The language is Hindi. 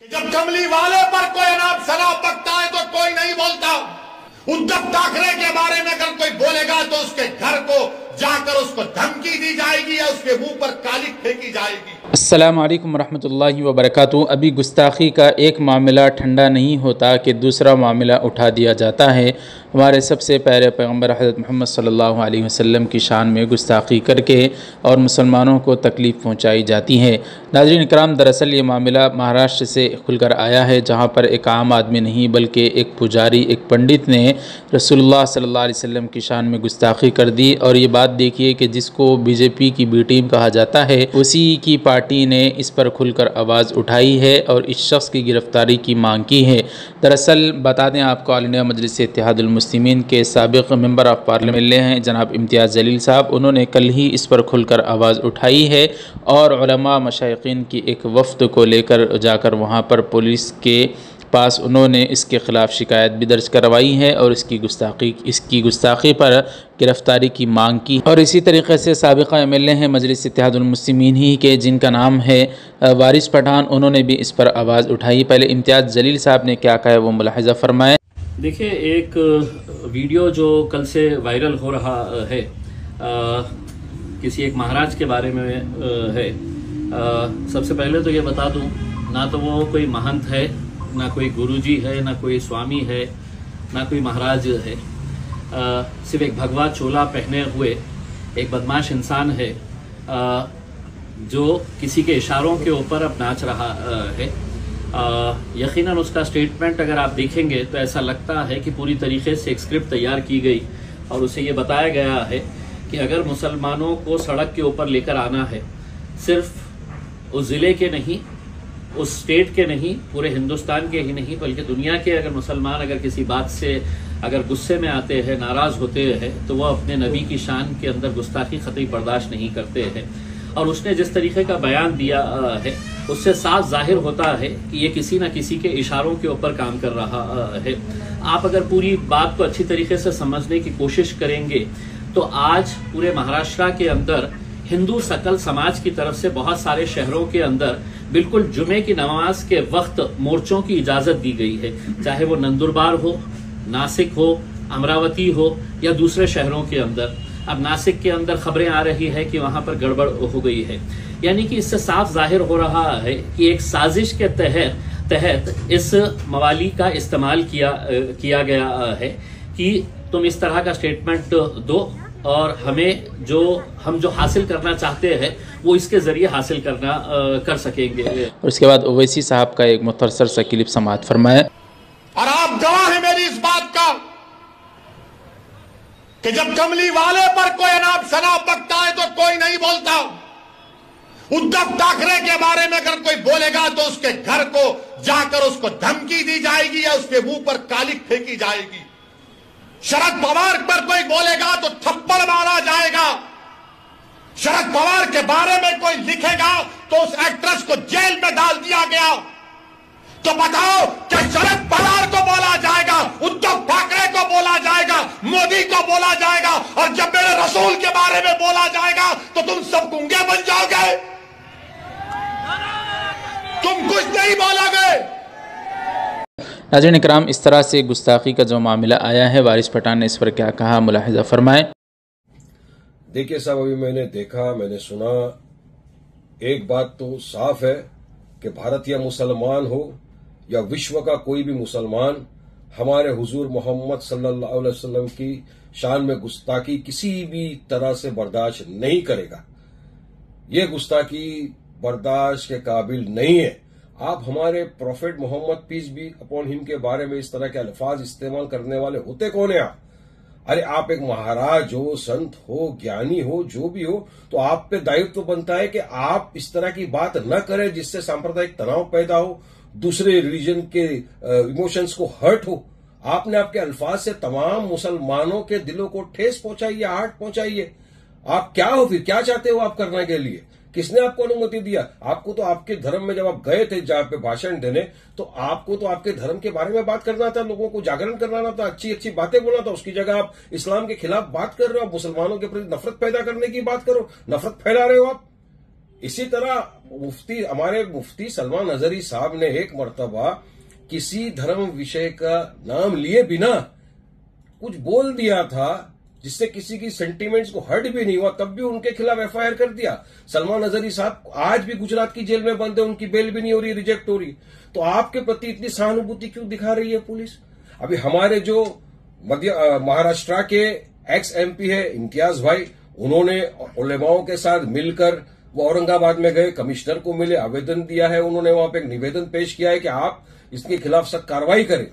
जब कमली वाले पर कोई अनाप शनाप बकता है तो कोई नहीं बोलता। उद्धव ठाकरे के बारे में अगर कोई बोलेगा तो उसके घर को जाकर उसको धमकी दी जाएगी या उसके मुंह पर काली फेंकी जाएगी। अस्सलामु अलैकुम वरहमतुल्लाहि वबरकातुहू। अभी गुस्ताखी का एक मामला ठंडा नहीं होता कि दूसरा मामला उठा दिया जाता है। हमारे सबसे प्यारे पैगम्बर हज़रत मोहम्मद सल्लल्लाहु अलैहि वसल्लम की शान में गुस्ताखी करके और मुसलमानों को तकलीफ़ पहुँचाई जाती है। नाज़रीन इकराम, दरअसल ये मामला महाराष्ट्र से खुलकर आया है, जहाँ पर एक आम आदमी नहीं बल्कि एक पुजारी, एक पंडित ने रसूलुल्लाह सल्लल्लाहु अलैहि वसल्लम की शान में गुस्ताखी कर दी। और ये बात देखिए कि जिसको बीजेपी की बी टीम कहा जाता है, उसी की पार्टी ने इस पर खुलकर आवाज़ उठाई है और इस शख्स की गिरफ़्तारी की मांग की है। दरअसल बता दें आपको, ऑल इंडिया मजलिस इत्तेहादुल मुस्लिमीन के साबिक़ मेंबर ऑफ़ पार्लियामेंट हैं जनाब इम्तियाज़ जलील साहब, उन्होंने कल ही इस पर खुलकर आवाज़ उठाई है और उलमा मशाइखीन की एक वफ़द को लेकर जाकर वहाँ पर पुलिस के पास उन्होंने इसके ख़िलाफ़ शिकायत भी दर्ज करवाई है और इसकी गुस्ताखी पर गिरफ़्तारी की मांग की। और इसी तरीके से साबिक़ा एमएलए हैं मजलिस इत्तेहादुल मुस्लिमीन ही के, जिनका नाम है वारिस पठान, उन्होंने भी इस पर आवाज़ उठाई। पहले इम्तियाज़ जलील साहब ने क्या कहा है वो मुलाहिज़ा फरमाएँ। देखिए, एक वीडियो जो कल से वायरल हो रहा है किसी एक महाराज के बारे में है। सबसे पहले तो ये बता दूं, ना तो वो कोई महंत है, ना कोई गुरुजी है, ना कोई स्वामी है, ना कोई महाराज है। सिर्फ एक भगवा चोला पहने हुए एक बदमाश इंसान है जो किसी के इशारों के ऊपर अब नाच रहा है। यकीनन उसका स्टेटमेंट अगर आप देखेंगे तो ऐसा लगता है कि पूरी तरीके से एक स्क्रिप्ट तैयार की गई और उसे ये बताया गया है कि अगर मुसलमानों को सड़क के ऊपर लेकर आना है, सिर्फ उस ज़िले के नहीं, उस स्टेट के नहीं, पूरे हिंदुस्तान के ही नहीं बल्कि दुनिया के अगर मुसलमान अगर किसी बात से अगर गुस्से में आते हैं, नाराज़ होते हैं, तो वह अपने नबी की शान के अंदर गुस्ताखी ख़तई बर्दाश्त नहीं करते हैं। और उसने जिस तरीके का बयान दिया है उससे साफ जाहिर होता है कि ये किसी न किसी के इशारों के ऊपर काम कर रहा है। आप अगर पूरी बात को अच्छी तरीके से समझने की कोशिश करेंगे तो आज पूरे महाराष्ट्र के अंदर हिंदू सकल समाज की तरफ से बहुत सारे शहरों के अंदर बिल्कुल जुमे की नमाज के वक्त मोर्चों की इजाजत दी गई है, चाहे वो नंदुरबार हो, नासिक हो, अमरावती हो या दूसरे शहरों के अंदर। अब नासिक के अंदर खबरें आ रही है कि वहां पर गड़बड़ हो गई है, यानी कि इससे साफ जाहिर हो रहा है कि एक साजिश के तहत इस मवाली का इस्तेमाल किया गया है कि तुम इस तरह का स्टेटमेंट दो और हम जो हासिल करना चाहते हैं वो इसके जरिए हासिल कर सकेंगे। और उसके बाद ओवैसी साहब का एक मुख्तसर सा क्लिप समाअत फरमाया। और आप गवाह हैं मेरी इस बात का कि जब कमली वाले पर कोई अनाप शनाप बकता है तो कोई नहीं बोलता। उद्धव ठाकरे के बारे में अगर कोई बोलेगा तो उसके घर को जाकर उसको धमकी दी जाएगी या उसके मुंह पर काली फेंकी जाएगी। शरद पवार पर कोई बोलेगा तो थप्पड़ मारा जाएगा। शरद पवार के बारे में कोई लिखेगा तो उस एक्ट्रेस को जेल में डाल दिया गया। तो बताओ, क्या शरद पवार को बोला जाएगा, उद्धव ठाकरे को बोला जाएगा, मोदी को बोला जाएगा, और जब मेरे रसूल के बारे में बोला जाएगा तो तुम सब गूंगे बन जाओगे, तुम कुछ नहीं बोलोगे। नाज़रीन इकराम, इस तरह से गुस्ताखी का जो मामला आया है, वारिस पठान ने इस पर क्या कहा, मुलाहिज़ा फरमाएं। देखिए साहब, अभी मैंने देखा, मैंने सुना, एक बात तो साफ है कि भारतीय मुसलमान हो या विश्व का कोई भी मुसलमान हमारे हुजूर मोहम्मद सल्लल्लाहु अलैहि वसल्लम की शान में गुस्ताखी किसी भी तरह से बर्दाश्त नहीं करेगा। ये गुस्ताखी बर्दाश्त के काबिल नहीं है। आप हमारे prophet Muhammad peace be upon him के बारे में इस तरह के अल्फाज इस्तेमाल करने वाले होते कौन है आप? अरे आप एक महाराज हो, संत हो, ज्ञानी हो, जो भी हो, तो आप पे दायित्व तो बनता है कि आप इस तरह की बात न करें जिससे सांप्रदायिक तनाव पैदा हो, दूसरे रिलीजन के इमोशंस को हर्ट हो। आपने आपके अल्फाज से तमाम मुसलमानों के दिलों को ठेस पहुंचाई है, आहट पहुंचाई है। आप क्या हो फिर, क्या चाहते हो आप करने के लिए? किसने आपको अनुमति दिया? आपको तो आपके धर्म में जब आप गए थे जहां पे भाषण देने, तो आपको तो आपके धर्म के बारे में बात करना था, लोगों को जागरण करवाना था, अच्छी अच्छी बातें बोलना था। उसकी जगह आप इस्लाम के खिलाफ बात कर रहे हो, आप मुसलमानों के प्रति नफरत पैदा करने की बात करो, नफरत फैला रहे हो आप। इसी तरह हमारे मुफ्ती सलमान अजहरी साहब ने एक मर्तबा किसी धर्म विषय का नाम लिए बिना कुछ बोल दिया था जिससे किसी की सेंटीमेंट्स को हर्ट भी नहीं हुआ, तब भी उनके खिलाफ एफआईआर कर दिया। सलमान अजहरी साहब आज भी गुजरात की जेल में बंद है, उनकी बेल भी नहीं हो रही, रिजेक्ट हो रही। तो आपके प्रति इतनी सहानुभूति क्यों दिखा रही है पुलिस? अभी हमारे जो महाराष्ट्र के एक्स एमपी है इम्तियाज भाई, उन्होंने उलेमाओं के साथ मिलकर वो औरंगाबाद में गए, कमिश्नर को मिले, आवेदन दिया है, उन्होंने वहां पे एक निवेदन पेश किया है कि आप इसके खिलाफ सख्त कार्रवाई करें।